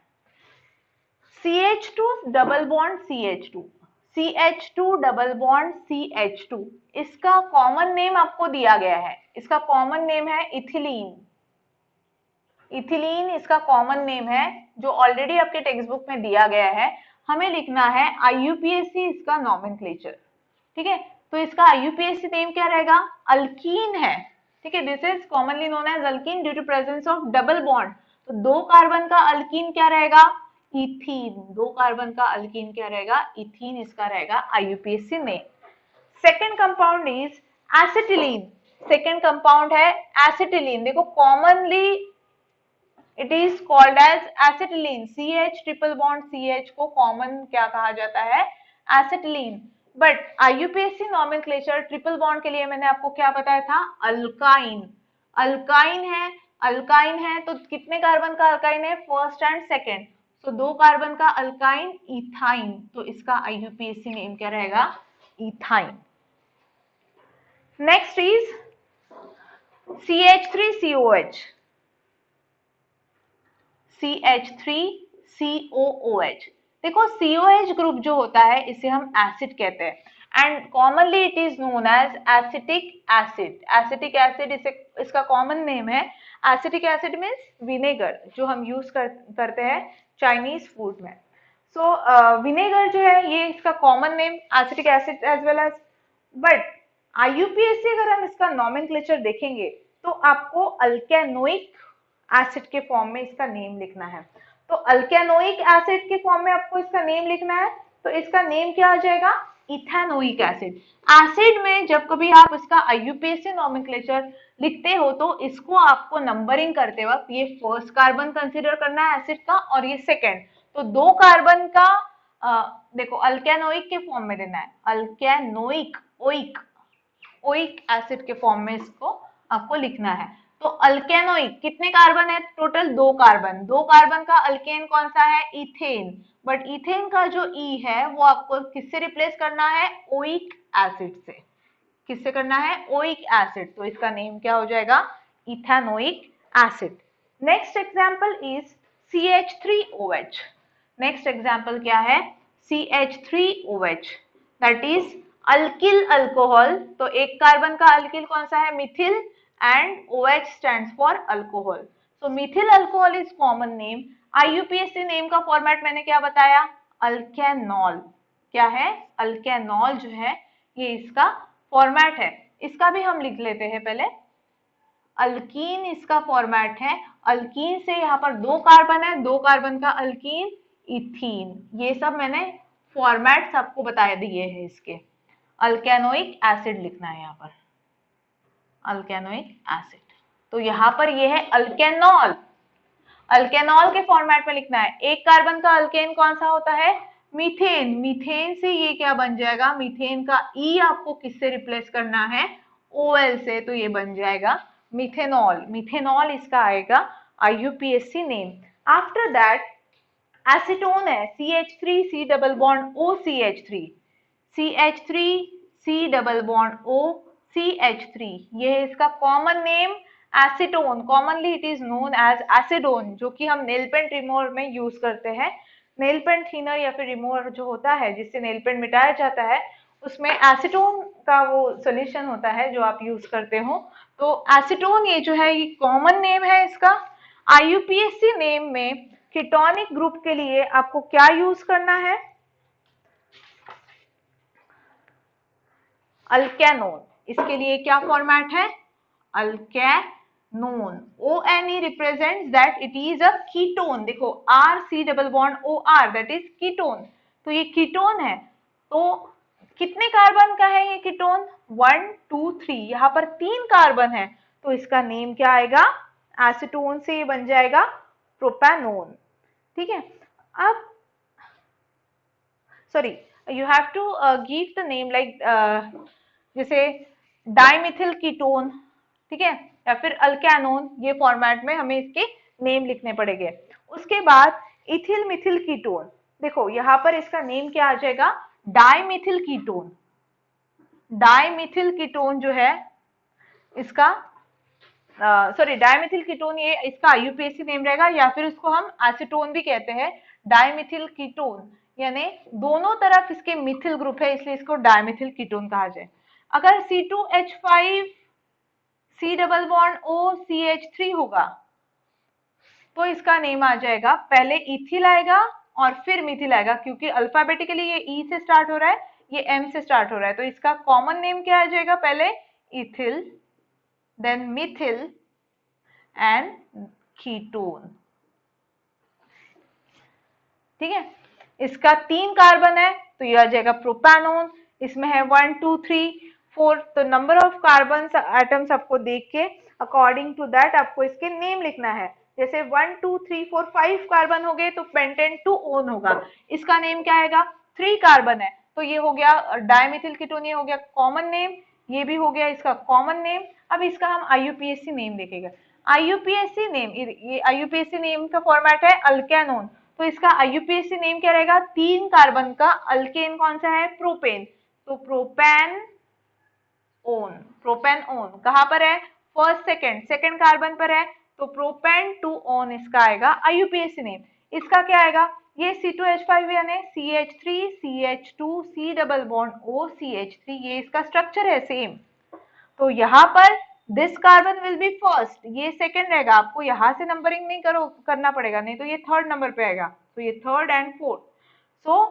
A: CH2 double bond CH2, CH2 double bond CH2, इसका कॉमन नेम आपको दिया गया है, इसका कॉमन नेम है इथिलीन। इथिलीन इसका कॉमन नेम है जो ऑलरेडी आपके टेक्स्ट बुक में दिया गया है। हमें लिखना है IUPAC इसका नॉमेनक्लेचर। ठीक है, तो इसका IUPAC नेम क्या रहेगा? अल्कीन है। ठीक है, this is commonly known as alkene due to presence of double bond. तो 2 कार्बन का अल्कीन क्या रहेगा? इथीन। 2 कार्बन का अल्कीन क्या रहेगा? इथीन इसका रहेगा IUPAC name. Second compound is acetylene. Second compound है एसिटिलीन। देखो commonly it is called as acetylene. CH triple bond CH को कॉमन क्या कहा जाता है? Acetylene. But IUPAC nomenclature triple bond के लिए मैंने आपको क्या बताया था? अल्काइन। अल्काइन है, अल्काइन है तो कितने कार्बन का अल्काइन है? First and second. तो 2 कार्बन का अल्काइन इथाइन, तो इसका IUPAC नेम क्या रहेगा? Ethyne. Next is CH3COH। CH3COOH। देखो COH ग्रुप जो होता है इसे हम एसिड कहते हैं and commonly it is known as acetic acid. Acetic acid इसे इसका कॉमन नेम है। एसिटिक एसिड मीन्स विनेगर, जो हम यूज करते हैं चाइनीज फूड में। सो विनेगर जो है ये इसका common name, acetic acid as well as. But IUPAC अगर हम इसका नॉमेनक्लेचर देखेंगे तो आपको अल्केनोइक एसिड के फॉर्म में इसका नेम लिखना है। तो अल्केनोइक एसिड के फॉर्म में आपको इसका नेम लिखना है, तो इसका नेम क्या आ जाएगा? Ethanoic acid. एसिड में जब कभी आप इसका IUPAC नॉमेनक्लेचर लिखते हो तो इसको आपको नंबरिंग करते वक्त ये फर्स्ट कार्बन कंसीडर करना है एसिड का और ये सेकेंड। तो 2 कार्बन का देखो अल्केनोइक के फॉर्म में देना है, अल्केनोइक ओइक ओइक एसिड के फॉर्म में इसको आपको लिखना है। तो अल्केनोइक कितने कार्बन है? Total 2 carbon. 2 कार्बन का अल्केन कौन सा है? इथेन। बट इथेन का जो ई है वो आपको किससे रिप्लेस करना है? ओइक एसिड से। किससे करना है? Oic acid. तो इसका नेम क्या हो जाएगा? Ethanoic acid. Next example is CH3OH। Next example क्या है? CH3OH that is alkyl alcohol. तो 1 कार्बन का अल्किल कौन सा है? Mithil and OH stands for alcohol. So Mithil alcohol is common name. IUPAC name का फॉर्मेट मैंने क्या बताया? अल्केनॉल। क्या है? अल्केनॉल जो है ये इसका फॉर्मेट है। इसका भी हम लिख लेते हैं पहले। अल्कीन इसका फॉर्मेट है। अल्कीन से यहाँ पर 2 कार्बन है, 2 कार्बन का अल्कीन इथीन। ये सब मैंने फॉर्मेट्स आपको बता दिए हैं इसके। अल्केनोइक एसिड लिखना है यहाँ पर, अल्केनोइक एसिड। तो यहाँ पर ये है अल्केनॉल। अल्केनॉल के फॉर्मेट में लिखना है। 1 कार्बन का अल्केन कौन सा होता है? मीथेन। मीथेन से ये क्या बन जाएगा? मीथेन का ई आपको किससे रिप्लेस करना है? OL से। तो ये बन जाएगा मिथेनॉल। मिथेनॉल इसका आएगा IUPAC name. After that acetone है CH3C double bond OCH3। CH3C double bond OCH3 ये है इसका common name acetone. Commonly it is known as acetone, जो कि हम नेल पेंट रिमूवर में यूज करते हैं। नेल पेंट थिनर या फिर रिमूवर जो होता है जिससे नेल पेंट मिटाया जाता है उसमें एसीटोन का वो सोल्यूशन होता है जो आप यूज करते हो। तो एसीटोन ये जो है ये कॉमन नेम है इसका। IUPAC नेम में कीटोनिक ग्रुप के लिए आपको क्या यूज करना है? अल्केनोन। इसके लिए क्या फॉर्मेट है? अल्केनोन। ONE represents that it is a ketone. देखो RC double bond OR that is ketone. तो ये कीटोन है। तो कितने कार्बन का है ये कीटोन? 1 2 3। यहाँ पर 3 कार्बन है तो इसका नेम क्या आएगा? एसीटोन से ये बन जाएगा प्रोपेनोन। ठीक है, अब sorry you have to give the name like जैसे डाइमिथिल कीटोन, ठीक है, या फिर अल्केनोन। ये फॉर्मेट में हमें इसके नेम लिखने पड़ेंगे। उसके बाद इथिल मिथिल कीटोन। देखो यहाँ पर इसका नेम क्या आ जाएगा? डाइमिथिल कीटोन। डाइमिथिल कीटोन जो है इसका सॉरी डाइमिथिल कीटोन ये इसका IUPAC नेम रहेगा, या फिर इसको हम एसीटोन भी कहते हैं। डाइमिथिल कीटोन यानी दोनों तरफ इसके मिथिल ग्रुप है इसलिए इसको डाइमिथिल कीटोन कहा जाए। अगर C2H5 C double bond OCH3 होगा तो इसका नेम आ जाएगा, पहले इथिल आएगा और फिर मिथिल आएगा, क्योंकि अल्फाबेटिकली ये ई से स्टार्ट हो रहा है, ये एम से स्टार्ट हो रहा है, तो इसका कॉमन नेम क्या आ जाएगा, पहले ethyl, then methyl and ketone. ठीक है, इसका 3 कार्बन है तो ये आ जाएगा प्रोपैनोन। इसमें है 1 2 3 4, तो नंबर ऑफ कार्बन एटम्स आपको देख के अकॉर्डिंग टू दैट आपको इसके नेम लिखना है। जैसे 1 2 3 4 5 कार्बन हो गए तो पेंटेन 2 ओन होगा, इसका नेम क्या आएगा, 3 कार्बन है तो ये हो गया डायमिथिल कीटोन, ये हो गया कॉमन नेम, ये भी हो गया इसका कॉमन नेम। अब इसका हम आईयूपीएसी नेम देखेंगे। आईयूपीएसी नेम, ये आईयूपीएसी नेम का फॉर्मेट है अल्केनोन, तो इसका आईयूपीएसी नेम क्या रहेगा, 3 कार्बन का अल्केन कौन सा है, प्रोपेन, तो प्रोपेन ओन। प्रोपेन ओन कहां पर है, फर्स्ट सेकंड कार्बन पर है, तो प्रोपेन 2 ओन इसका आएगा आईयूपीएसी नेम। इसका क्या आएगा, ये C2H5 यानी CH3 CH2 C double bond O CH3, ये इसका स्ट्रक्चर है सेम। तो यहाँ पर this carbon will be first, ये सेकंड रहेगा, आपको यहाँ से नंबरिंग नहीं करना पड़ेगा, नहीं तो ये थर्ड नंबर पे आएगा, तो ये third and fourth. So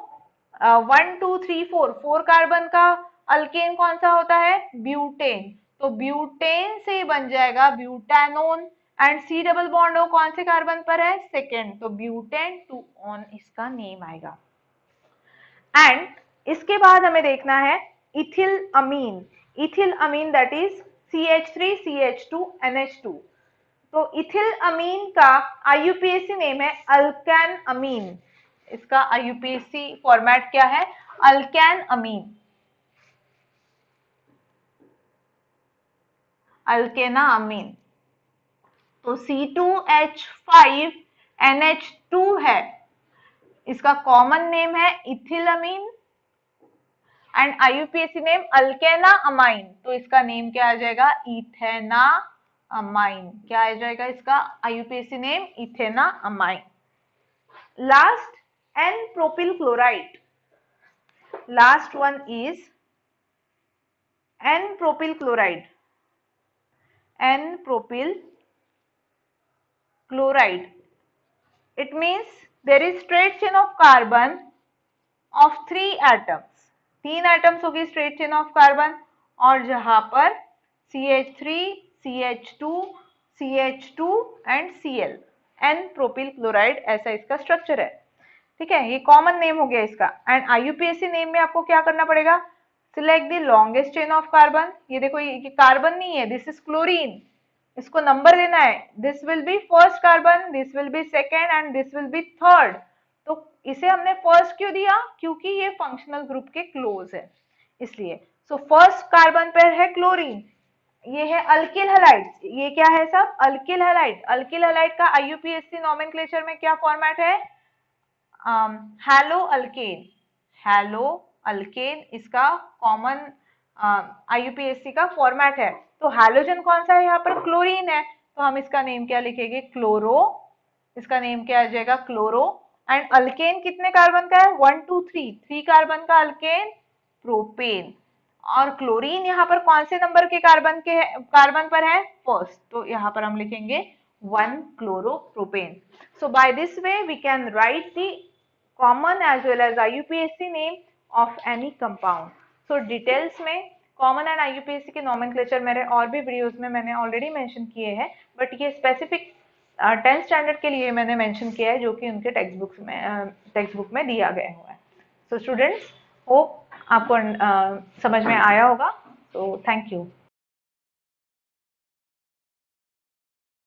A: 1 2 3 4, 4 carbon का अल्केन कौन सा होता है, ब्यूटेन, तो ब्यूटेन से बन जाएगा butanone. And C double bond O कौन से कार्बन पर है, सेकेंड, तो ब्यूटेन 2 ऑन इसका नेम आएगा। एंड इसके बाद हमें देखना है ethyl amine. Ethyl amine that is CH3 CH2 NH2, तो इथिल अमीन का आईयूपीएसी नेम है अल्केन अमीन। इसका आईयूपीएसी फॉर्मेट क्या है, अल्केन अमीन, अल्केना अमीन। तो C2H5 NH2 है, इसका कॉमन नेम है ethyl amine and IUPAC name alkanamine, तो इसका नेम क्या आ जाएगा, इथेना अमाइन। क्या आ जाएगा इसका IUPAC name, ethanamine. Last N propyl chloride, last one is N propyl chloride, N propyl chloride, it means there is straight chain of carbon of 3 atoms, 3 atoms होगी स्ट्रेट चेन ऑफ कार्बन, और जहां पर CH3 CH2 CH2 and Cl, n propyl chloride, ऐसा इसका structure है। ठीक है, ये कॉमन नेम हो गया इसका। एंड आईयूपीएसी नेम में आपको क्या करना पड़ेगा, select the longest chain of carbon. ये देखो ये कार्बन नहीं है, दिस इज क्लोरीन, इसको नंबर देना है, this will be first carbon, this will be second and this will be third. तो इसे हमने फर्स्ट क्यों दिया, क्योंकि ये फंक्शनल ग्रुप के क्लोज है इसलिए। सो फर्स्ट कार्बन पर है क्लोरीन, ये है अल्किल हैलाइड, ये क्या है सब, अल्किल हैलाइड। अल्किल हैलाइड का आईयूपीएसी नोमेनक्लेचर में क्या फॉर्मेट है, हैलो अल्केन, हैलो अल्केन इसका कॉमन आईयूपीएसी का फॉर्मेट है। तो हैलोजन कौन सा है, यहाँ पर क्लोरीन है, तो हम इसका नेम क्या लिखेंगे, क्लोरो, इसका नेम क्या आ जाएगा, क्लोरो। एंड अल्केन कितने कार्बन का है, 1 2 3, 3 कार्बन का अल्केन, प्रोपेन। और क्लोरीन यहाँ पर कौन से नंबर के कार्बन पर है, फर्स्ट, तो यहाँ पर हम लिखेंगे 1 chloropropane. So by this way we can write the common as well as IUPAC name of any compound. So details में कॉमन एंड आईयूपीएसी के नोमेनक्लेचर मेरे और भी वीडियोस में मैंने ऑलरेडी मेंशन किए हैं, बट ये स्पेसिफिक 10th स्टैंडर्ड के लिए मैंने मेंशन किया है, जो कि उनके टेक्स्ट बुक में दिया गया हुआ है। सो स्टूडेंट्स, होप आपको समझ में आया होगा, तो थैंक यू।